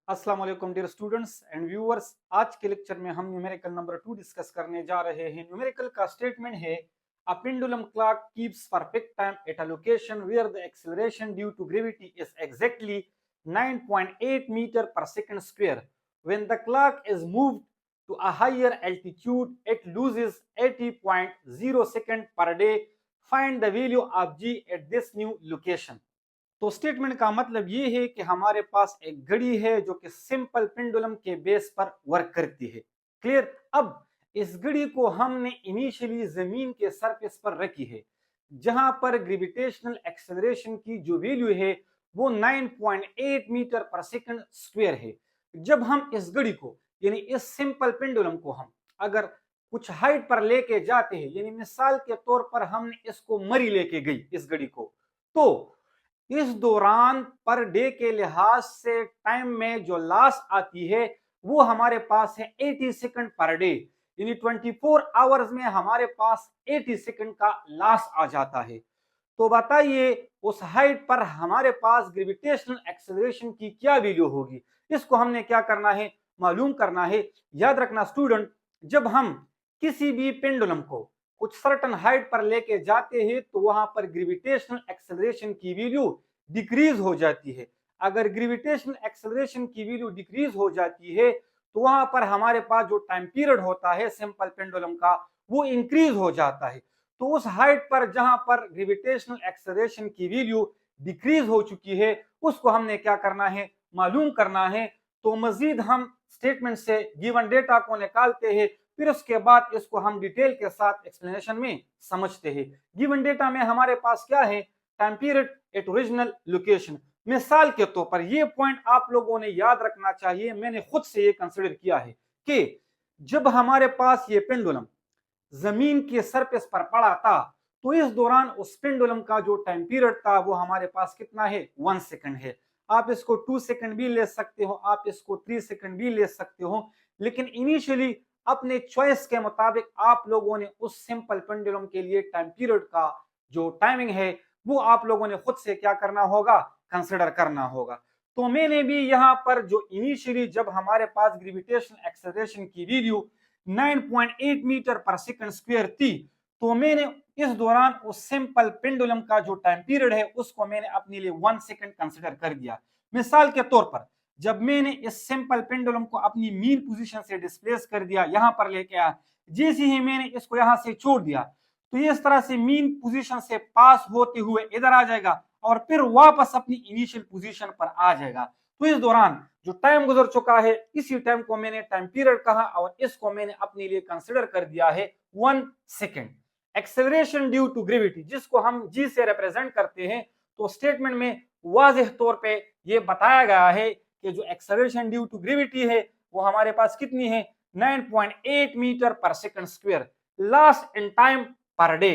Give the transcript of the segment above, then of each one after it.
अस्सलाम वालेकुम dear students and viewers. आज के लेक्चर में हम न्यूमेरिकल नंबर 2 डिस्कस करने जा रहे हैं। न्यूमेरिकल का स्टेटमेंट है a pendulum clock keeps perfect time at a location where the acceleration due to gravity is exactly 9.8 metre per second square. When the clock is moved to a higher altitude it loses 80.0 second per day. Find the value of g at this new location. तो statement का मतलब ये है कि हमारे पास एक घड़ी है जो कि सिंपल पेंडुलम के बेस पर वर्क करती है। क्लियर। अब इस घड़ी को हमने इनिशियली जमीन के सरफेस पर रखी है जहां पर ग्रेविटेशनल एक्सेलरेशन की जो वैल्यू है वो 9.8 मीटर पर सेकंड स्क्वायर है। जब हम इस घड़ी को यानी इस सिंपल पेंडुलम को हम अगर कुछ हाइट पर लेके जाते हैं, यानी मिसाल के तौर पर हमने इसको मरी लेके गई इस घड़ी को, तो इस दौरान पर डे के लिहाज से टाइम में जो लॉस आती है वो हमारे पास है 80 सेकंड पर डे। यानी 24 आवर्स में हमारे पास 80 सेकंड का लॉस आ जाता है। तो बताइए उस हाइट पर हमारे पास ग्रेविटेशनल एक्सेलरेशन की क्या वैल्यू होगी। इसको हमने क्या करना है, मालूम करना है। याद रखना स्टूडेंट, जब हम किसी भी पेंडुलम को कुछ सर्टन हाइट पर लेके जाते हैं तो वहां पर ग्रेविटेशनल एक्सेलरेशन की वैल्यू डिक्रीज हो जाती है। अगर ग्रेविटेशनल एक्सेलरेशन की वैल्यू डिक्रीज हो जाती है तो वहां पर हमारे पास जो टाइम पीरियड होता है सिंपल पेंडुलम का वो इंक्रीज हो जाता है। तो उस हाइट पर जहां पर ग्रेविटेशनल एक्सेलरेशन की वैल्यू डिक्रीज हो चुकी है उसको हमने क्या करना है, मालूम करना है। तो मजीद हम स्टेटमेंट से गिवन डेटा को निकालते हैं, फिर उसके बाद इसको हम डिटेल के साथ एक्सप्लेनेशन में समझते हैं। गिवन डेटा में हमारे पास क्या है, time period at original location. मिसाल के तौर पर ये पॉइंट आप लोगों ने याद रखना चाहिए, मैंने खुद से ये कंसिडर किया है कि जब हमारे पास ये पेंडुलम जमीन के सरफेस पर पड़ा था तो इस दौरान उस पेंडुलम का जो टाइम पीरियड था वो हमारे पास कितना है, 1 सेकंड है। आप इसको 2 सेकंड भी ले सकते हो, आप इसको 3 सेकंड भी ले सकते हो, लेकिन इनिशियली अपने चॉइस के मुताबिक आप लोगों ने उस सिंपल पेंडुलम के लिए टाइम पीरियड का जो टाइमिंग है वो आप लोगों ने खुद से क्या करना होगा, कंसिडर करना होगा। तो मैंने भी यहाँ पर जो इनिशियली जब हमारे पास ग्रेविटेशनल एक्सेलरेशन की value 9.8 metre per second square थी, तो मैंने इस दौरान उस सिंपल पेंडुलम का जो टाइम पीरियड है उसको मैंने अपने लिए 1 सेकंड कंसिडर कर दिया। मिसाल के तौर पर जब मैंने इस सिंपल पेंडुलम को अपनी मीन पोजीशन से डिस्प्लेस कर दिया, यहां पर लेके आया, जैसे ही मैंने इसको यहां से छोड़ दिया तो ये इस तरह से मीन पोजीशन से पास होते हुए इधर आ जाएगा और फिर वापस अपनी इनिशियल पोजीशन पर आ जाएगा। तो इस दौरान जो टाइम गुजर चुका है इसी टाइम को मैंने टाइम पीरियड कहा और इसको मैंने अपने लिए कंसिडर कर दिया है 1 second. Acceleration due to gravity जिसको हम जी से रिप्रेजेंट करते हैं, तो स्टेटमेंट में वाज़ेह तौर पे ये बताया गया है कि जो एक्सेलरेशन ड्यू टू ग्रेविटी है वो हमारे पास कितनी है, 9.8 metre per second square. Last in time per day,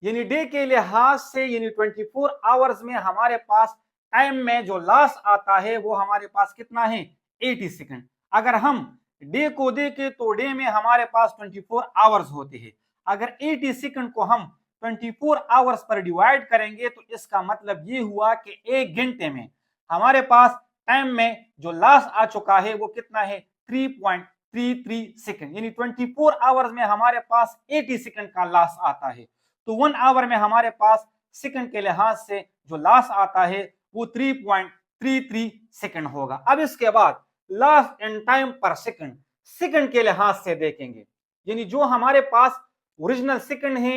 यानी डे के लिहाज से यानी 24 आवर्स में हमारे पास टाइम में जो लॉस आता है वो हमारे पास कितना है, 80 सेकंड। अगर हम डे को देखें तो डे में हमारे पास 24 आवर्स होते हैं। अगर 80 सेकंड को हम 24 आवर्स पर डिवाइड करेंगे तो इसका मतलब ये हुआ कि एक घंटे में हमारे पास टाइम में जो लॉस आ चुका है वो कितना है, 3.33 सेकंड। यानी 24 आवर्स में हमारे पास 80 सेकंड का लॉस आता है। तो 1 आवर में हमारे पास सेकंड के लिहाज से जो लॉस आता है वो 3.33 सेकंड होगा। अब इसके बाद लॉस इन टाइम पर सेकंड, सेकंड के लिहाज से देखेंगे, यानी जो हमारे पास ओरिजिनल सेकंड है,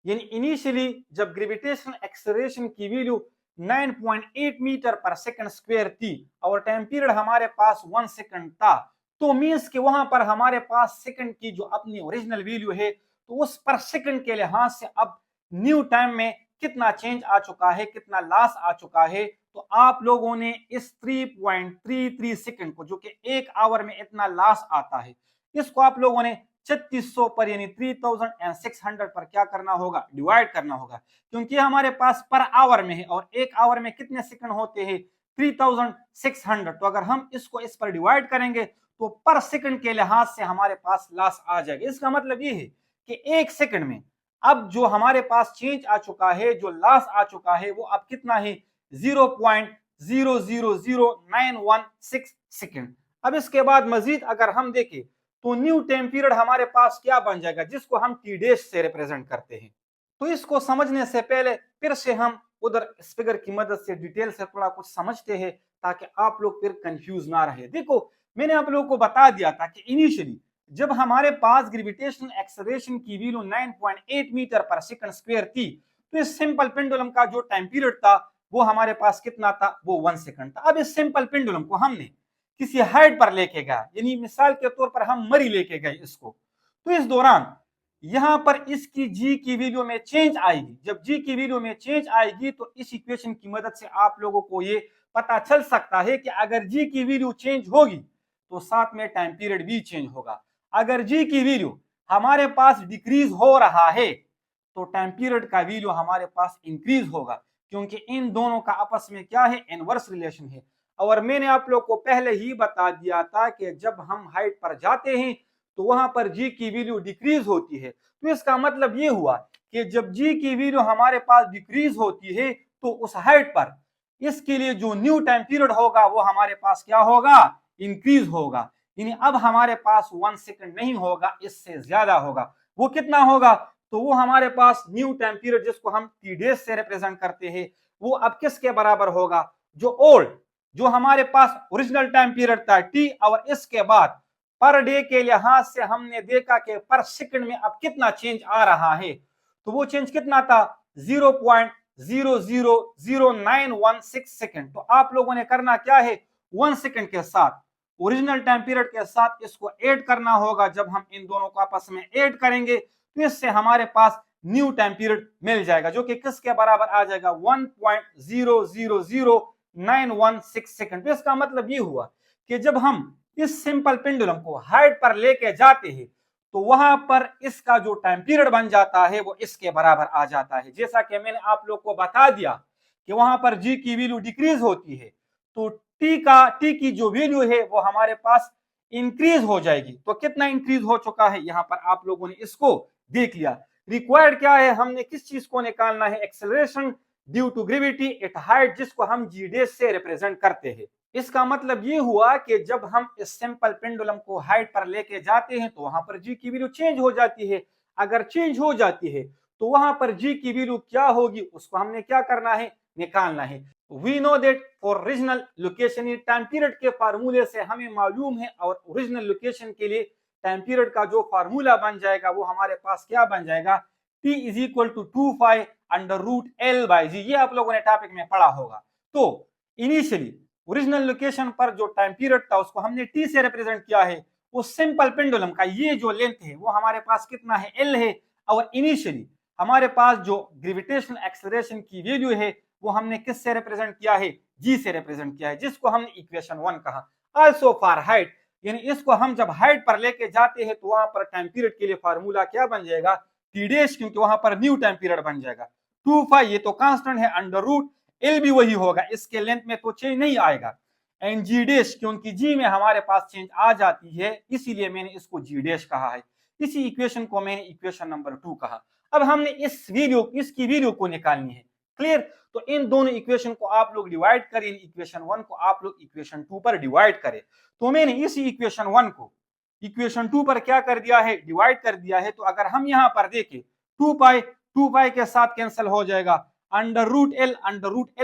यानी इनिशियली जब ग्रेविटेशनल एक्सेलरेशन की value 9.8 metre per second square थी और टाइम पीरियड हमारे पास 1 सेकंड था, तो मींस कि वहां पर हमारे पास सेकंड की जो अपनी ओरिजिनल वैल्यू है तो उस पर सेकंड के लिहाज से अब न्यू टाइम में कितना चेंज आ चुका है, कितना लॉस आ चुका है। तो आप लोगों ने इस 3.33 सेकंड को, जो कि एक आवर में इतना लॉस आता है, इसको आप लोगों ने 3600 पर यानी 3600 पर क्या करना होगा, डिवाइड करना होगा, क्योंकि हमारे पास पर आवर में है और एक आवर में कितने सेकंड होते हैं, 3600। तो अगर हम इसको इस पर डिवाइड करेंगे तो पर सेकंड के लिहाज से हमारे पास लॉस आ जाएगा। इसका मतलब ये है कि एक सेकंड में अब जो हमारे पास चेंज आ चुका है, जो लॉस आ चुका है वो अब कितना है, 0.00916 सेकेंड। अब इसके बाद मजीद अगर हम देखें तो न्यू टाइम पीरियड हमारे पास क्या बन जाएगा, जिसको हम टी डैश से रिप्रेजेंट करते हैं। तो इसको समझने से पहले फिर से हम उधर इस फिगर की मदद से डिटेल से थोड़ा कुछ समझते हैं ताकि आप लोग फिर कंफ्यूज ना रहे। देखो मैंने आप लोगों को बता दिया था कि इनिशियली जब हमारे पास ग्रेविटेशनल एक्सेलरेशन की value 9.8 metre per second square थी, तो इस सिंपल पेंडुलम का जो टाइम पीरियड था वो हमारे पास कितना था, वो 1 सेकंड था। अब इस सिंपल पेंडुलम को हमने किसी हाइट पर लेके गए, यानी मिसाल के तौर पर हम मरी लेके गए इसको, तो इस दौरान यहां पर इसकी जी की वैल्यू में चेंज आएगी। जब जी की वैल्यू में चेंज आएगी तो इस इक्वेशन की मदद से आप लोगों को ये पता चल सकता है कि अगर जी की वैल्यू चेंज होगी तो साथ में टाइम पीरियड भी चेंज होगा। अगर जी की वैल्यू हमारे पास डिक्रीज हो रहा है तो टाइम पीरियड का वैल्यू हमारे पास इंक्रीज होगा, क्योंकि इन दोनों का आपस में क्या है, इनवर्स रिलेशन है। और मैंने आप लोग को पहले ही बता दिया था कि जब हम हाइट पर जाते हैं तो वहां पर जी की वैल्यू डिक्रीज होती है। तो इसका मतलब ये हुआ कि जब जी की वैल्यू हमारे पास डिक्रीज होती है तो उस हाइट पर इसके लिए जो न्यू टाइम पीरियड होगा वो हमारे पास क्या होगा, इंक्रीज होगा। यानी अब हमारे पास 1 सेकंड नहीं होगा, इससे ज्यादा होगा। वो कितना होगा, तो वो हमारे पास न्यू टाइम पीरियड जिसको हम टी डेज से रिप्रेजेंट करते हैं वो अब किसके बराबर होगा, जो ओल्ड जो हमारे पास ओरिजिनल टाइम पीरियड था टी, और इसके बाद पर डे के लिहाज से हमने देखा कि पर सेकंड में अब कितना चेंज आ रहा है, तो वो चेंज कितना था, 0.0000916 सेकंड। तो आप लोगों ने करना क्या है, 1 सेकंड के साथ ओरिजिनल टाइम पीरियड के साथ इसको ऐड करना होगा। जब हम इन दोनों को आपस में ऐड करेंगे तो इससे हमारे पास न्यू टाइम पीरियड मिल जाएगा, जो कि किसके बराबर आ जाएगा, 1.0000916 सेकंड। तो इसका मतलब ये हुआ कि जब हम इस सिंपल पेंडुलम को हाइट पर लेके जाते हैं तो वहां पर इसका जो टाइम पीरियड बन जाता है वो इसके बराबर आ जाता है। जैसा कि मैंने आप लोग को बता दिया कि वहां पर जी की वैल्यू डिक्रीज होती है तो टी की जो वैल्यू है वो हमारे पास इंक्रीज हो जाएगी। तो कितना इंक्रीज हो चुका है यहां पर आप लोगों ने इसको देख लिया। रिक्वायर्ड क्या है, हमने किस चीज को निकालना है, acceleration due to gravity at height, जिसको हम जी डेज से रिप्रेजेंट करते हैं। इसका मतलब ये हुआ कि जब हम इस सिंपल पेंडुलम को हाइट पर लेके जाते हैं तो वहां पर जी की वैल्यू चेंज हो जाती है। अगर चेंज हो जाती है तो वहां पर जी की वैल्यू क्या होगी, उसको हमने क्या करना है, निकालना है। We know that for original location, time period के फार्मूले से हमें मालूम है, और ओरिजिनल लोकेशन के लिए टाइम पीरियड का जो फार्मूला बन जाएगा वो हमारे पास क्या बन जाएगा, t is equal to 2 under root L by g. ये आप लोगों ने टॉपिक में पढ़ा होगा। तो इनिशियली ओरिजिनल लोकेशन पर जो टाइम पीरियड था उसको हमने टी से रिप्रेजेंट किया है। वो सिंपल पेंडुलम का ये जो लेंथ है वो हमारे पास कितना है, एल है। और इनिशियली हमारे पास जो ग्रेविटेशनल एक्सेलरेशन की वैल्यू है वो हमने किस से रिप्रेजेंट किया है, जी से रिप्रेजेंट किया है, जिसको हमने इक्वेशन 1 कहा। आल्सो फॉर हाइट, यानी इसको हम जब हाइट पर लेके जाते हैं तो वहां पर टाइम पीरियड के लिए फार्मूला क्या बन जाएगा, टी डेश, क्योंकि वहां पर न्यू टाइम पीरियड बन जाएगा। 2 ये तो कांस्टेंट है, अंडर रूट एल भी वही होगा, इसके लेंथ में तो चेंज नहीं आएगा। एंड जी डेश, क्योंकि जी में हमारे पास चेंज आ जाती है इसीलिए मैंने इसको जी डेश कहा है। इसी इक्वेशन को मैंने इक्वेशन नंबर 2 कहा। अब हमने इसकी वैल्यू को निकालनी है। क्लियर, तो इन दोनों इक्वेशन को आप लोग डिवाइड करें, इक्वेशन 1 को आप लोग इक्वेशन 2 पर डिवाइड करें। तो मैंने इसी इक्वेशन 1 को इक्वेशन 2 पर क्या कर दिया है, डिवाइड कर दिया है। तो अगर हम यहां पर देखें 2 पाई के साथ कैंसिल हो जाएगा, अंडर रूट एल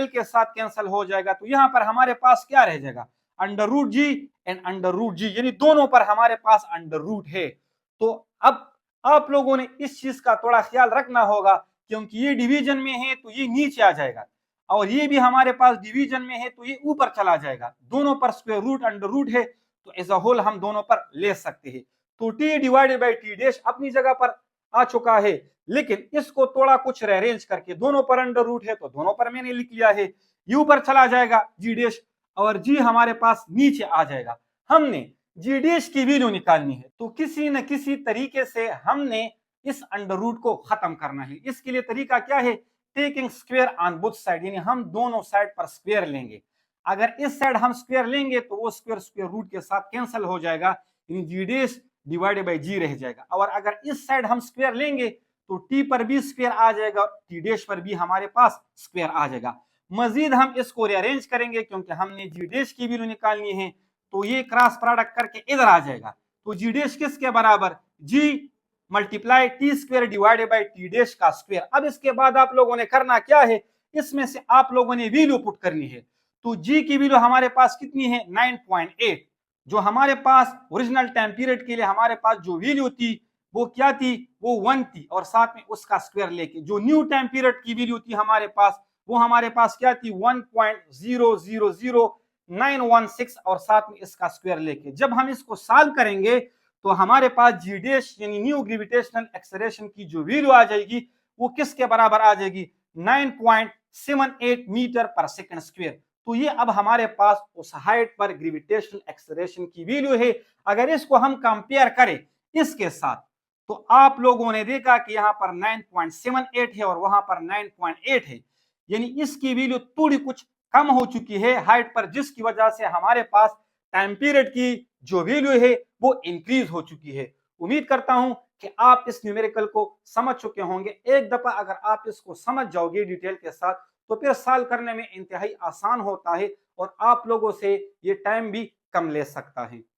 के साथ कैंसिल हो जाएगा। तो यहां पर हमारे पास क्या रह जाएगा, under root g and under root g, यानी दोनों पर हमारे पास अंडर रूट है। तो अब आप लोगों ने इस चीज का थोड़ा ख्याल रखना होगा, क्योंकि ये डिवीजन में है तो ये नीचे आ जाएगा, और ये भी हमारे पास डिवीजन में है तो ये ऊपर चला जाएगा। दोनों पर स्क्वायर रूट अंडर रूट है तो एज अ होल हम दोनों पर ले सकते हैं। तो T divided by t dash अपनी जगह पर आ चुका है, लेकिन इसको थोड़ा कुछ रेरेंज करके, दोनों पर अंडर रूट है तो दोनों पर मैंने लिख लिया है, यू पर चला जाएगा जी डैश, और जी हमारे पास नीचे आ जाएगा। हमने जी डैश की वैल्यू निकालनी है तो किसी न किसी तरीके से हमने इस अंडर रूट को खत्म करना है। इसके लिए तरीका क्या है, taking square on both side, यानी हम दोनों साइड पर स्क्वायर लेंगे। अगर इस साइड हम स्क्वायर लेंगे तो वो स्क्वायर रूट के साथ कैंसिल हो जाएगा, यानी जी डैश डिवाइडेड बाई जी रह जाएगा। और अगर इस साइड हम स्क्वायर लेंगे तो टी पर भी स्क्वायर आ जाएगा और टी डैश पर भी हमारे पास स्क्वायर आ जाएगा। मजीद हम इसको रीअरेंज करेंगे क्योंकि हमने जी डैश की वैल्यू निकालनी है, तो ये क्रॉस प्रोडक्ट करके इधर आ जाएगा। तो जी डैश किसके बराबर, g multiply t square divided by t dash का स्क्वायर। अब इसके बाद आप लोगों ने करना क्या है, इसमें से आप लोगों ने वैल्यू पुट करनी है। तो जी की वैल्यू हमारे पास कितनी है 9.8, जो हमारे पास ओरिजिनल टाइम पीरियड के लिए हमारे पास जो वैल्यू थी वो क्या थी, वो 1 थी, और साथ में उसका स्क्वायर लेके जो न्यू टाइम पीरियड की वैल्यू थी हमारे पास, वो हमारे पास क्या थी 1.000916 और साथ में इसका स्क्वायर लेके जब हम इसको सॉल्व करेंगे तो हमारे पास जी डैश यानी न्यू ग्रेविटेशनल एक्सेलरेशन की जो वैल्यू आ जाएगी वो किसके बराबर आ जाएगी 9.78 मीटर पर सेकंड स्क्वायर। तो ये अब हमारे पास उस हाइट पर ग्रेविटेशनल एक्सेलरेशन की वैल्यू है। अगर इसको हम कंपेयर करें इसके साथ तो आप लोगों ने देखा कि यहाँ पर 9.78 है और वहां पर 9.8 है, यानी इसकी वैल्यू थोड़ी कुछ कम हो चुकी है हाइट पर, जिसकी वजह से हमारे पास टाइम पीरियड की जो वैल्यू है वो इंक्रीज हो चुकी है। उम्मीद करता हूं कि आप इस न्यूमेरिकल को समझ चुके होंगे। एक दफा अगर आप इसको समझ जाओगे डिटेल के साथ तो फिर सॉल्व करने में इंतहाई आसान होता है और आप लोगों से ये टाइम भी कम ले सकता है।